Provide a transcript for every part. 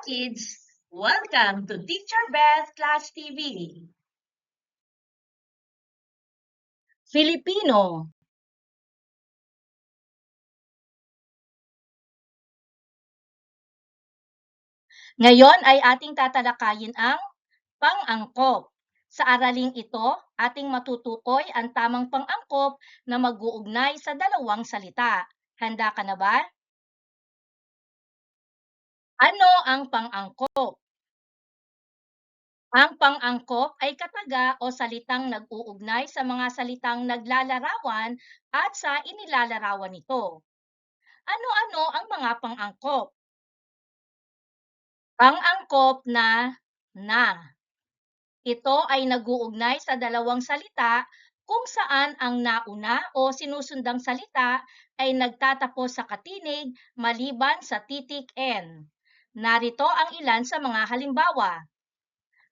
kids! Welcome to Teacher Beth Class TV. Filipino. Ngayon ay ating tatalakayin ang pang-angkop. Sa araling ito, ating matutukoy ang tamang pang-angkop na mag-uugnay sa dalawang salita. Handa ka na ba? Ano ang pang-angkop? Ang pang-angkop ay kataga o salitang nag-uugnay sa mga salitang naglalarawan at sa inilalarawan nito. Ano-ano ang mga pang-angkop? Pang-angkop na. Ito ay nag-uugnay sa dalawang salita kung saan ang nauna o sinusundang salita ay nagtatapos sa katinig maliban sa titik N. Narito ang ilan sa mga halimbawa.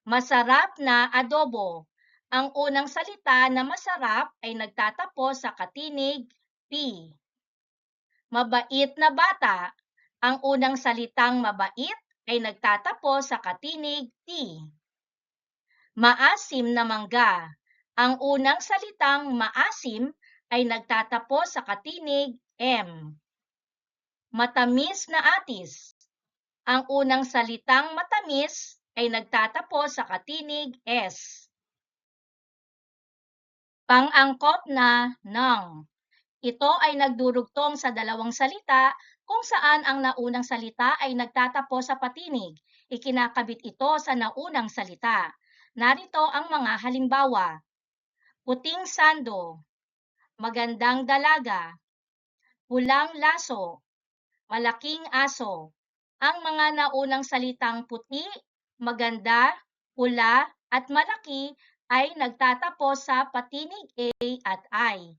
Masarap na adobo. Ang unang salita na masarap ay nagtatapos sa katinig P. Mabait na bata. Ang unang salitang mabait ay nagtatapos sa katinig T. Maasim na mangga. Ang unang salitang maasim ay nagtatapos sa katinig M. Matamis na atis. Ang unang salitang matamis ay nagtatapos sa katinig S. Pang-angkop na ng. Ito ay nagdurugtong sa dalawang salita kung saan ang naunang salita ay nagtatapos sa patinig. Ikinakabit ito sa naunang salita. Narito ang mga halimbawa. Puting sando, magandang dalaga, pulang laso, malaking aso. Ang mga naunang salitang puti, maganda, pula, at malaki ay nagtatapos sa patinig A at I.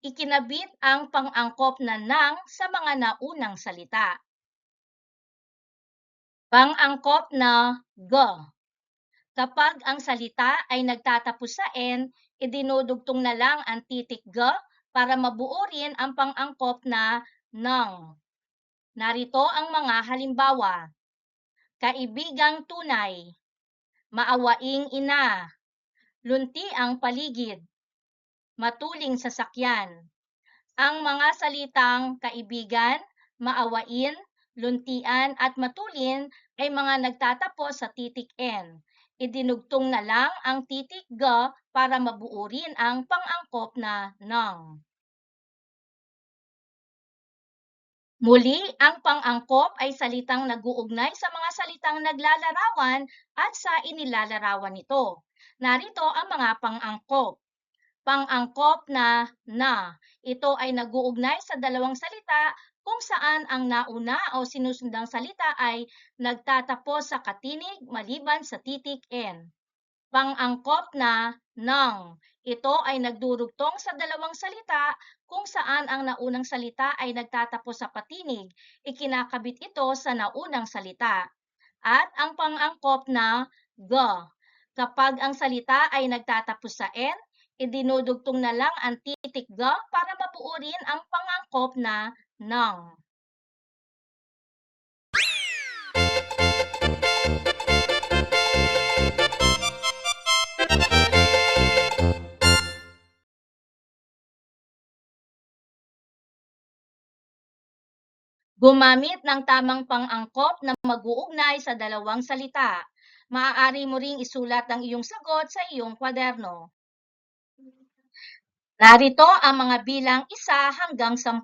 Ikinabit ang pang-angkop na ng sa mga naunang salita. Pang-angkop na G. Kapag ang salita ay nagtatapos sa N, idinudugtong na lang ang titik G para mabuo rin ang pang-angkop na ng. Narito ang mga halimbawa. Kaibigang tunay, maawaing ina, lunti ang paligid, matuling sasakyan. Ang mga salitang kaibigan, maawain, luntian at matulin ay mga nagtatapos sa titik N. Idinugtong na lang ang titik G para mabuo rin ang pang-angkop na ng. Muli, ang pang-angkop ay salitang nag-uugnay sa mga salitang naglalarawan at sa inilalarawan nito. Narito ang mga pang-angkop. Pang-angkop na. Ito ay nag-uugnay sa dalawang salita kung saan ang nauna o sinusundang salita ay nagtatapos sa katinig maliban sa titik N. Pang-angkop na ng. Ito ay nagdurugtong sa dalawang salita kung saan ang naunang salita ay nagtatapos sa patinig. Ikinakabit ito sa naunang salita. At ang pang-angkop na G. Kapag ang salita ay nagtatapos sa N, idinudugtong na lang ang titik G para mabuo rin ang pang-angkop na ng. Gumamit ng tamang pang-angkop na mag-uugnay sa dalawang salita. Maaari mo ring isulat ang iyong sagot sa iyong kwaderno. Narito ang mga bilang 1 hanggang 10.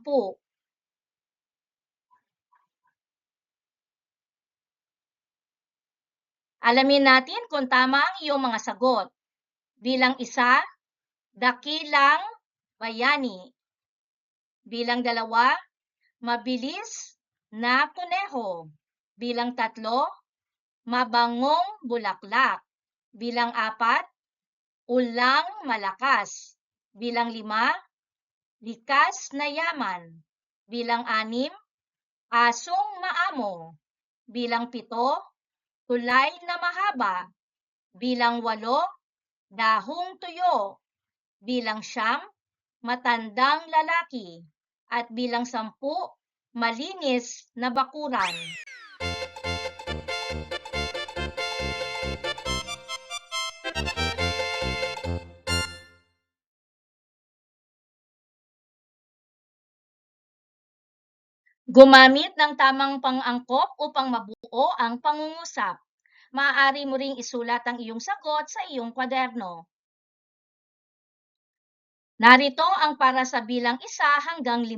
Alamin natin kung tama ang iyong mga sagot. Bilang 1, dakilang bayani. Bilang 2, mabilis na kuneho. Bilang 3, mabangong bulaklak. Bilang 4, ulang malakas. Bilang 5, likas na yaman. Bilang 6, asong maamo. Bilang 7, tulay na mahaba. Bilang 8, dahong tuyo. Bilang 9, matandang lalaki. At bilang 10, malinis na bakuran. Gumamit ng tamang pang-angkop upang mabuo ang pangungusap. Maaari mo ring isulat ang iyong sagot sa iyong kwaderno. Narito ang para sa bilang 1 hanggang 5.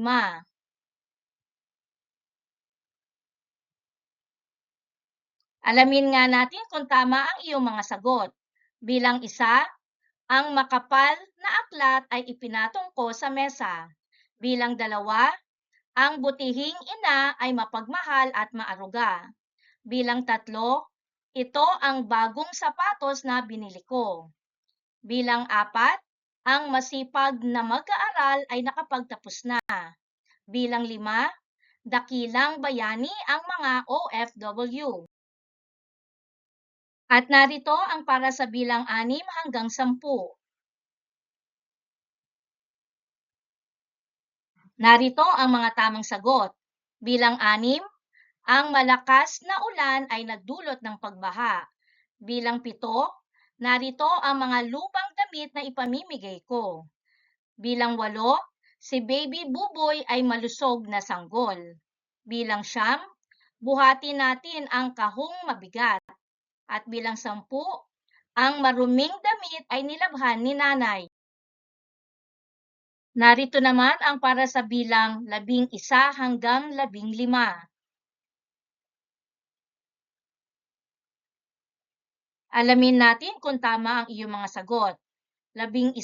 Alamin nga natin kung tama ang iyong mga sagot. Bilang 1, ang makapal na aklat ay ipinatong ko sa mesa. Bilang 2, ang butihing ina ay mapagmahal at maaruga. Bilang 3, ito ang bagong sapatos na binili ko. Bilang 4, ang masipag na mag-aaral ay nakapagtapos na. Bilang 5, dakilang bayani ang mga OFW. At narito ang para sa bilang 6 hanggang 10. Narito ang mga tamang sagot. Bilang 6, ang malakas na ulan ay nagdulot ng pagbaha. Bilang 7, narito ang mga lumang damit na ipamimigay ko. Bilang 8, si Baby Buboy ay malusog na sanggol. Bilang 9, buhati natin ang kahong mabigat. At bilang 10, ang maruming damit ay nilabhan ni nanay. Narito naman ang para sa bilang 11 hanggang 15. Alamin natin kung tama ang iyong mga sagot. 11,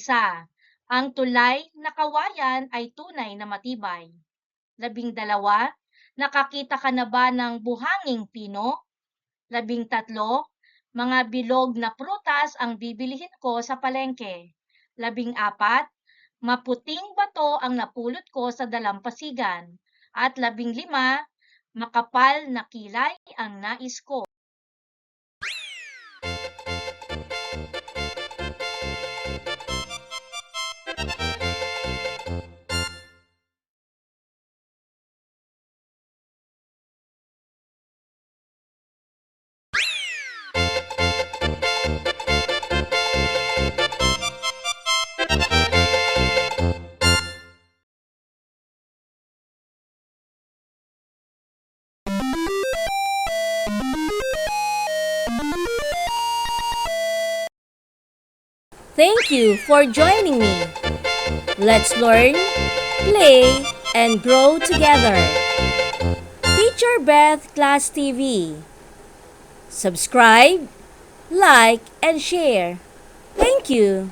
ang tulay na kawayan ay tunay na matibay. 12, nakakita ka na ba ng buhanging pino? 13, mga bilog na prutas ang bibilihin ko sa palengke. 14, maputing bato ang napulot ko sa dalampasigan. At 15, makapal na kilay ang nais ko. Thank you for joining me. Let's learn, play, and grow together. Teacher Beth Class TV. Subscribe, like, and share. Thank you.